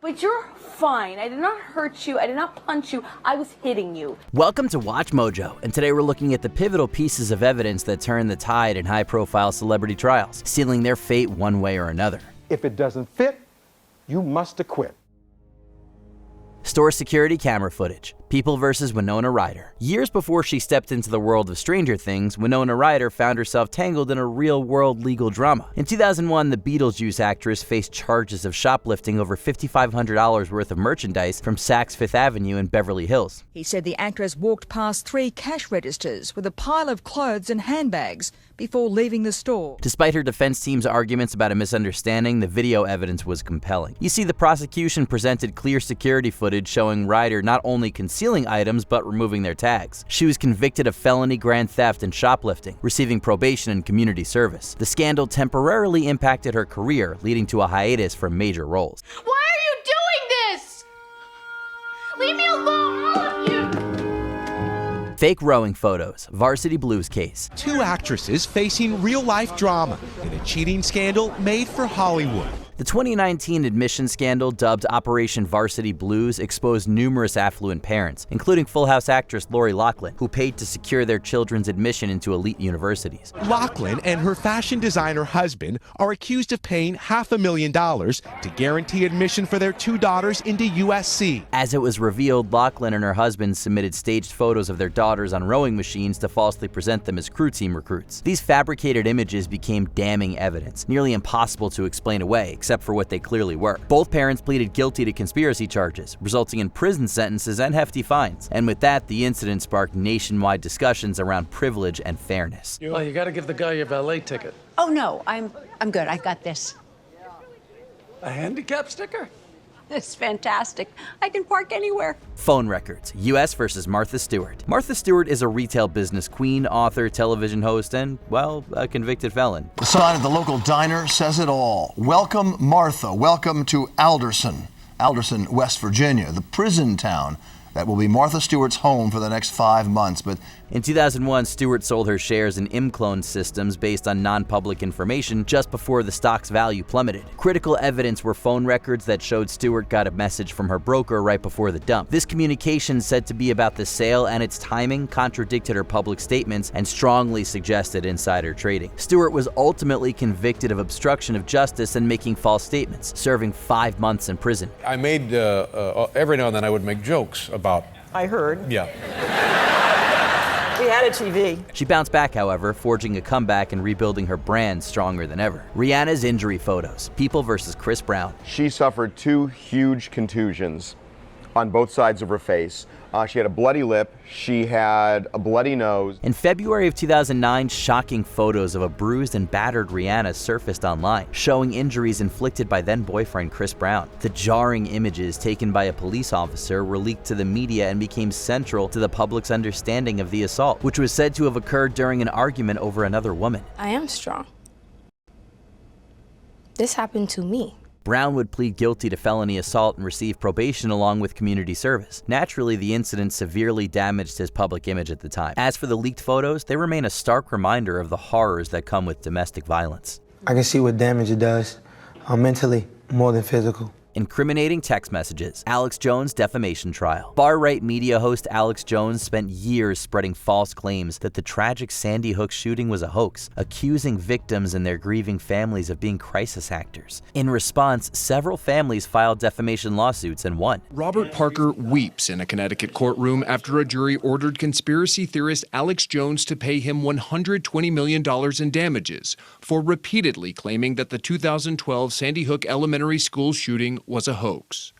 But you're fine. I did not hurt you. I did not punch you. I was hitting you. Welcome to Watch Mojo, and today we're looking at the pivotal pieces of evidence that turn the tide in high-profile celebrity trials, sealing their fate one way or another. If it doesn't fit, you must acquit. Store security camera footage. People versus Winona Ryder. Years before she stepped into the world of Stranger Things, Winona Ryder found herself tangled in a real-world legal drama. In 2001, the Beetlejuice actress faced charges of shoplifting over $5,500 worth of merchandise from Saks Fifth Avenue in Beverly Hills. He said the actress walked past 3 cash registers with a pile of clothes and handbags before leaving the store. Despite her defense team's arguments about a misunderstanding, the video evidence was compelling. You see, the prosecution presented clear security footage showing Ryder not only concealing items but removing their tags. She was convicted of felony grand theft and shoplifting, receiving probation and community service. The scandal temporarily impacted her career, leading to a hiatus from major roles. Why are you doing this? Leave me alone, all of you! Fake rowing photos, Varsity Blues case. 2 actresses facing real-life drama in a cheating scandal made for Hollywood. The 2019 admission scandal, dubbed Operation Varsity Blues, exposed numerous affluent parents, including Full House actress Lori Loughlin, who paid to secure their children's admission into elite universities. Loughlin and her fashion designer husband are accused of paying $500,000 to guarantee admission for their 2 daughters into USC. As it was revealed, Loughlin and her husband submitted staged photos of their daughters on rowing machines to falsely present them as crew team recruits. These fabricated images became damning evidence, nearly impossible to explain away, except for what they clearly were. Both parents pleaded guilty to conspiracy charges, resulting in prison sentences and hefty fines. And with that, the incident sparked nationwide discussions around privilege and fairness. Well, you gotta give the guy your valet ticket. Oh, no, I'm good. I got this. A handicap sticker? It's fantastic. I can park anywhere. Phone records, U.S. versus Martha Stewart. Martha Stewart is a retail business queen, author, television host, and, well, a convicted felon. The sign at the local diner says it all. Welcome, Martha. Welcome to Alderson, West Virginia, the prison town that will be Martha Stewart's home for the next 5 months. But in 2001, Stewart sold her shares in ImClone Systems based on non-public information just before the stock's value plummeted. Critical evidence were phone records that showed Stewart got a message from her broker right before the dump. This communication, said to be about the sale, and its timing contradicted her public statements and strongly suggested insider trading. Stewart was ultimately convicted of obstruction of justice and making false statements, serving 5 months in prison. I made, every now and then I would make jokes about... I heard. Yeah. We had a TV. She bounced back, however, forging a comeback and rebuilding her brand stronger than ever. Rihanna's injury photos, People versus Chris Brown. She suffered 2 huge contusions on both sides of her face. She had a bloody lip, she had a bloody nose. In February of 2009, shocking photos of a bruised and battered Rihanna surfaced online, showing injuries inflicted by then-boyfriend Chris Brown. The jarring images taken by a police officer were leaked to the media and became central to the public's understanding of the assault, which was said to have occurred during an argument over another woman. I am strong. This happened to me. Brown would plead guilty to felony assault and receive probation along with community service. Naturally, the incident severely damaged his public image at the time. As for the leaked photos, they remain a stark reminder of the horrors that come with domestic violence. I can see what damage it does, mentally, more than physical. Incriminating text messages. Alex Jones defamation trial. Far-right media host Alex Jones spent years spreading false claims that the tragic Sandy Hook shooting was a hoax, accusing victims and their grieving families of being crisis actors. In response, several families filed defamation lawsuits and won. Robert Parker weeps in a Connecticut courtroom after a jury ordered conspiracy theorist Alex Jones to pay him $120 million in damages for repeatedly claiming that the 2012 Sandy Hook Elementary School shooting was a hoax.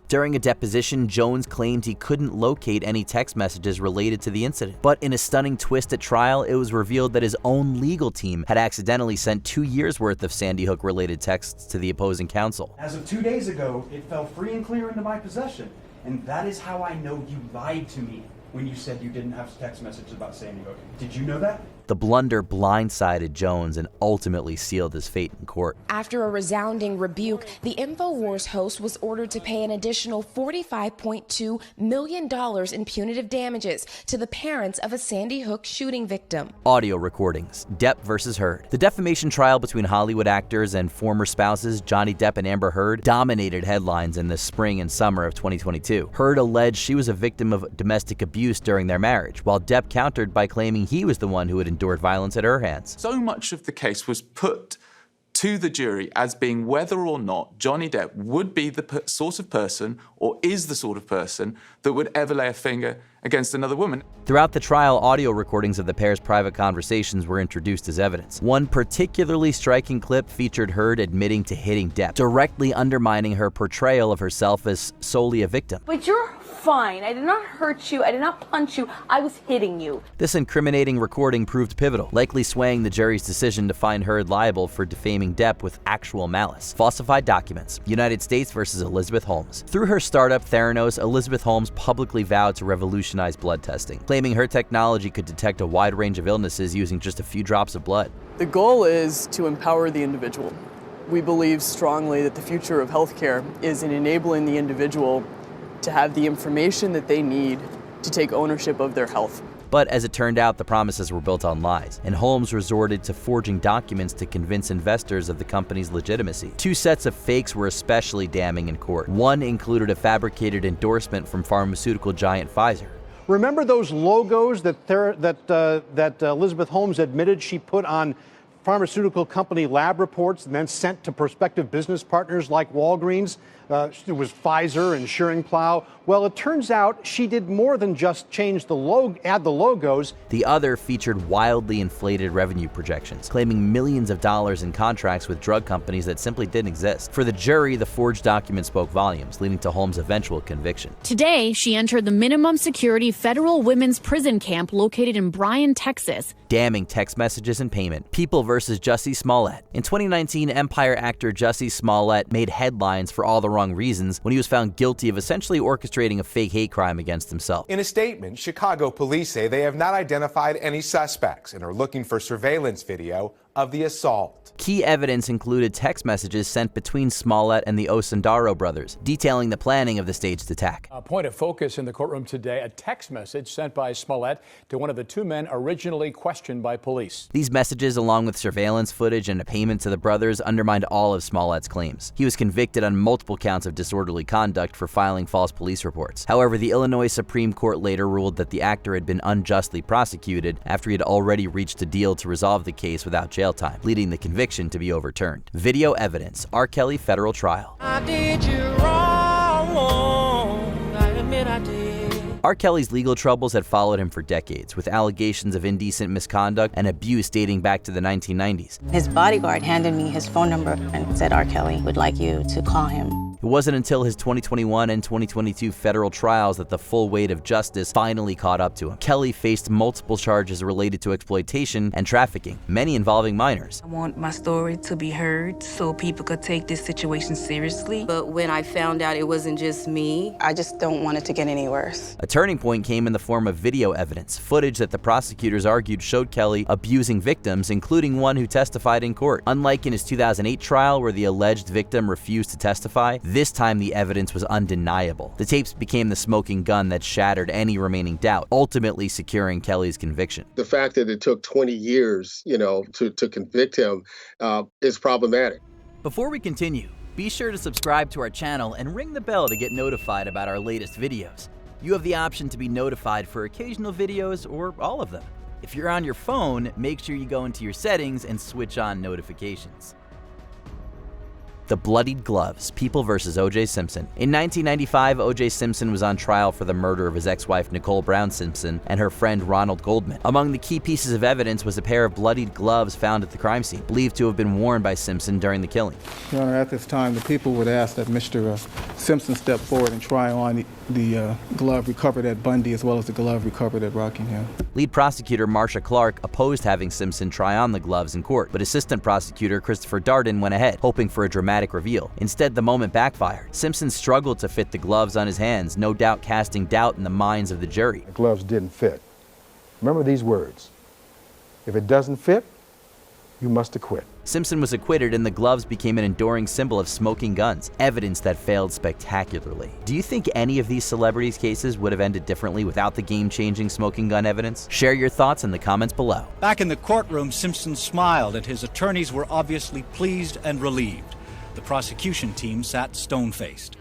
During a deposition, Jones claimed he couldn't locate any text messages related to the incident. But in a stunning twist at trial, it was revealed that his own legal team had accidentally sent 2 years' worth of Sandy Hook-related texts to the opposing counsel. As of 2 days ago, it fell free and clear into my possession. And that is how I know you lied to me when you said you didn't have text messages about Sandy Hook. Did you know that? The blunder blindsided Jones and ultimately sealed his fate in court. After a resounding rebuke, the InfoWars host was ordered to pay an additional $45.2 million in punitive damages to the parents of a Sandy Hook shooting victim. Audio recordings. Depp versus Heard. The defamation trial between Hollywood actors and former spouses Johnny Depp and Amber Heard dominated headlines in the spring and summer of 2022. Heard alleged she was a victim of domestic abuse during their marriage, while Depp countered by claiming he was the one who had endured violence at her hands. So much of the case was put to the jury as being whether or not Johnny Depp would be the sort of person, or is the sort of person, that would ever lay a finger against another woman. Throughout the trial, audio recordings of the pair's private conversations were introduced as evidence. One particularly striking clip featured Heard admitting to hitting Depp, directly undermining her portrayal of herself as solely a victim. But you're fine. I did not hurt you. I did not punch you. I was hitting you. This incriminating recording proved pivotal, likely swaying the jury's decision to find Heard liable for defaming Depp with actual malice. Falsified documents. United States versus Elizabeth Holmes. Through her startup Theranos, Elizabeth Holmes publicly vowed to revolutionize blood testing, claiming her technology could detect a wide range of illnesses using just a few drops of blood. The goal is to empower the individual. We believe strongly that the future of healthcare is in enabling the individual to have the information that they need to take ownership of their health. But as it turned out, the promises were built on lies, and Holmes resorted to forging documents to convince investors of the company's legitimacy. Two sets of fakes were especially damning in court. One included a fabricated endorsement from pharmaceutical giant Pfizer. Remember those logos that Elizabeth Holmes admitted she put on pharmaceutical company lab reports and then sent to prospective business partners like Walgreens? It was Pfizer and Schering-Plough. Well, it turns out she did more than just change the add the logos. The other featured wildly inflated revenue projections, claiming millions of dollars in contracts with drug companies that simply didn't exist. For the jury, the forged document spoke volumes, leading to Holmes' eventual conviction. Today, she entered the minimum security federal women's prison camp located in Bryan, Texas. Damning text messages and payment. People versus Jussie Smollett. In 2019, Empire actor Jussie Smollett made headlines for all the wrong reasons when he was found guilty of essentially orchestrating a fake hate crime against himself. In a statement, Chicago police say they have not identified any suspects and are looking for surveillance video of the assault. Key evidence included text messages sent between Smollett and the Osundaro brothers, detailing the planning of the staged attack. A point of focus in the courtroom today, a text message sent by Smollett to one of the two men originally questioned by police. These messages, along with surveillance footage and a payment to the brothers, undermined all of Smollett's claims. He was convicted on multiple counts of disorderly conduct for filing false police reports. However, the Illinois Supreme Court later ruled that the actor had been unjustly prosecuted after he had already reached a deal to resolve the case without jail time, leading the conviction to be overturned. Video evidence. R. Kelly federal trial. I did you wrong, I admit I did. R. Kelly's legal troubles had followed him for decades, with allegations of indecent misconduct and abuse dating back to the 1990s. His bodyguard handed me his phone number and said R. Kelly would like you to call him. It wasn't until his 2021 and 2022 federal trials that the full weight of justice finally caught up to him. Kelly faced multiple charges related to exploitation and trafficking, many involving minors. I want my story to be heard so people could take this situation seriously. But when I found out it wasn't just me, I just don't want it to get any worse. A turning point came in the form of video evidence, footage that the prosecutors argued showed Kelly abusing victims, including one who testified in court. Unlike in his 2008 trial where the alleged victim refused to testify, this time the evidence was undeniable. The tapes became the smoking gun that shattered any remaining doubt, ultimately securing Kelly's conviction. The fact that it took 20 years, to convict him is problematic. Before we continue, be sure to subscribe to our channel and ring the bell to get notified about our latest videos. You have the option to be notified for occasional videos or all of them. If you're on your phone, make sure you go into your settings and switch on notifications. The Bloodied Gloves, People vs. O.J. Simpson. In 1995, O.J. Simpson was on trial for the murder of his ex-wife Nicole Brown Simpson and her friend Ronald Goldman. Among the key pieces of evidence was a pair of bloodied gloves found at the crime scene, believed to have been worn by Simpson during the killing. Your Honor, at this time, the people would ask that Mr. Simpson step forward and try on the glove recovered at Bundy as well as the glove recovered at Rockingham. Lead prosecutor Marcia Clark opposed having Simpson try on the gloves in court, but assistant prosecutor Christopher Darden went ahead, hoping for a dramatic reveal. Instead, the moment backfired. Simpson struggled to fit the gloves on his hands, no doubt casting doubt in the minds of the jury. The gloves didn't fit. Remember these words: If it doesn't fit, you must acquit. Simpson was acquitted, and the gloves became an enduring symbol of smoking guns, evidence that failed spectacularly. Do you think any of these celebrities' cases would have ended differently without the game-changing smoking gun evidence? Share your thoughts in the comments below. Back in the courtroom, Simpson smiled, and his attorneys were obviously pleased and relieved. The prosecution team sat stone-faced.